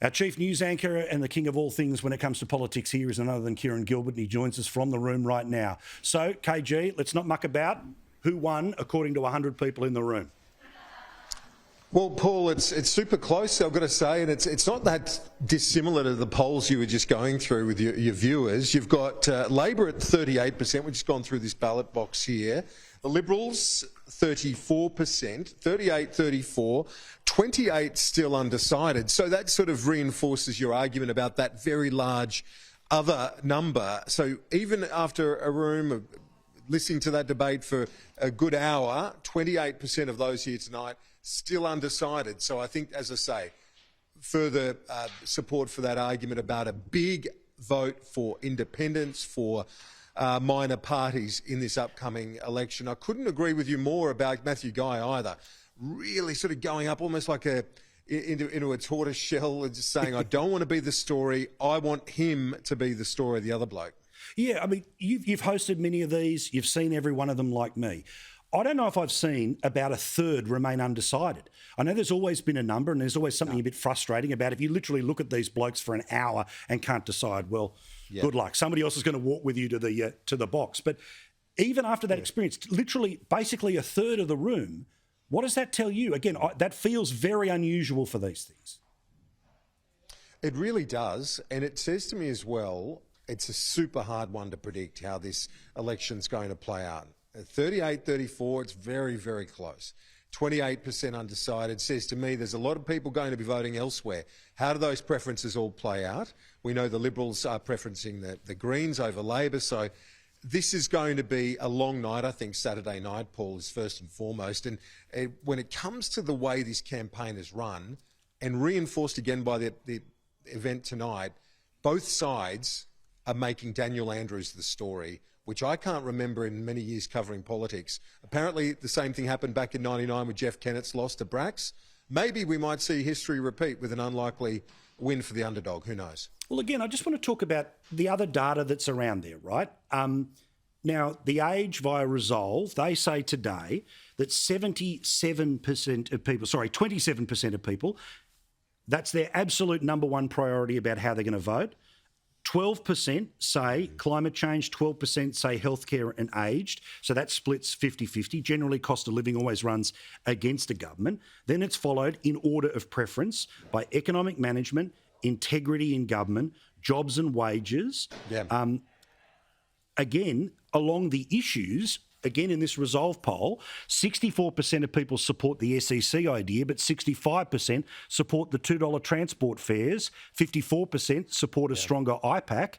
Our chief news anchor and the king of all things when it comes to politics here is none other than Kieran Gilbert, and he joins us from the room right now. So, KG, let's not muck about. Who won according to 100 people in the room? Well, Paul, it's super close, I've got to say, and it's not that dissimilar to the polls you were just going through with your viewers. You've got Labor at 38%, which has gone through this ballot box here. The Liberals, 34%, 38-34, 28 still undecided. So that sort of reinforces your argument about that very large other number. So even after a room of listening to that debate for a good hour, 28% of those here tonight still undecided. So I think, as I say, further support for that argument about a big vote for independence, for minor parties in this upcoming election. I couldn't agree with you more about Matthew Guy either. Really sort of going up almost like into a tortoise shell and just saying, I don't want to be the story, I want him to be the story of the other bloke. Yeah, I mean, you've hosted many of these. You've seen every one of them like me. I don't know if I've seen about a third remain undecided. I know there's always been a number, and there's always something a bit frustrating about if you literally look at these blokes for an hour and can't decide, well, good luck. Somebody else is going to walk with you to the box. But even after that experience, literally basically a third of the room, what does that tell you? Again, that feels very unusual for these things. It really does. And it says to me as well, it's a super hard one to predict how this election's going to play out. At 38-34, it's very, very close. 28% undecided says to me there's a lot of people going to be voting elsewhere. How do those preferences all play out? We know the Liberals are preferencing the Greens over Labor, so this is going to be a long night. I think Saturday night, Paul, is first and foremost. And when it comes to the way this campaign is run, and reinforced again by the event tonight, both sides are making Daniel Andrews the story, which I can't remember in many years covering politics. Apparently the same thing happened back in '99 with Jeff Kennett's loss to Brax. Maybe we might see history repeat with an unlikely win for the underdog. Who knows? Well, again, I just want to talk about the other data that's around there, right? Now, The Age via Resolve, they say today that 27% of people, that's their absolute number one priority about how they're going to vote. 12% say climate change, 12% say healthcare and aged. So that splits 50-50. Generally, cost of living always runs against a government. Then it's followed in order of preference by economic management, integrity in government, jobs and wages. Again, along the issues, again in this Resolve poll, 64% of people support the SEC idea, but 65% support the $2 transport fares, 54% support a stronger IBAC,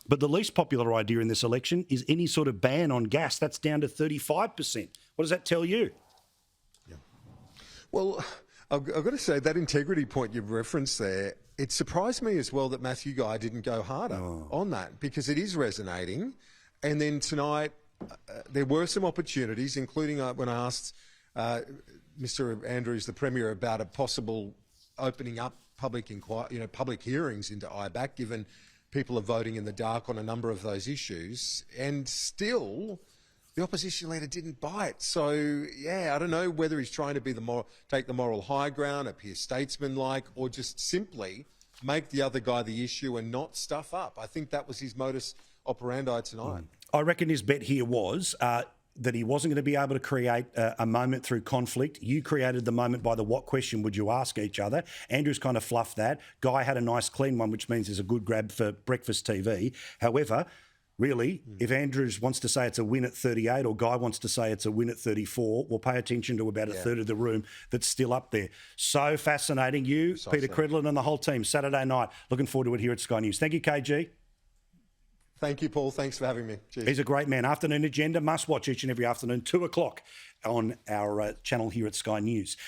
but the least popular idea in this election is any sort of ban on gas. That's down to 35%. What does that tell you? Well, I've got to say, that integrity point you've referenced there, it surprised me as well that Matthew Guy didn't go harder on that, because it is resonating. And then tonight, there were some opportunities, including when I asked Mr. Andrews, the Premier, about a possible opening up public hearings into IBAC, given people are voting in the dark on a number of those issues, and still the opposition leader didn't bite. So, yeah, I don't know whether he's trying to take the moral high ground, appear statesman-like, or just simply make the other guy the issue and not stuff up. I think that was his modus operandi tonight. I reckon his bet here was that he wasn't going to be able to create a moment through conflict. You created the moment by the what question would you ask each other. Andrews kind of fluffed that. Guy had a nice clean one, which means there's a good grab for breakfast TV. However, really, if Andrews wants to say it's a win at 38 or Guy wants to say it's a win at 34, we'll pay attention to about a third of the room that's still up there. So fascinating. You, Peter Credlin and the whole team, Saturday night. Looking forward to it here at Sky News. Thank you, KG. Thank you, Paul. Thanks for having me. Cheers. He's a great man. Afternoon Agenda, must watch each and every afternoon, 2 o'clock on our channel here at Sky News.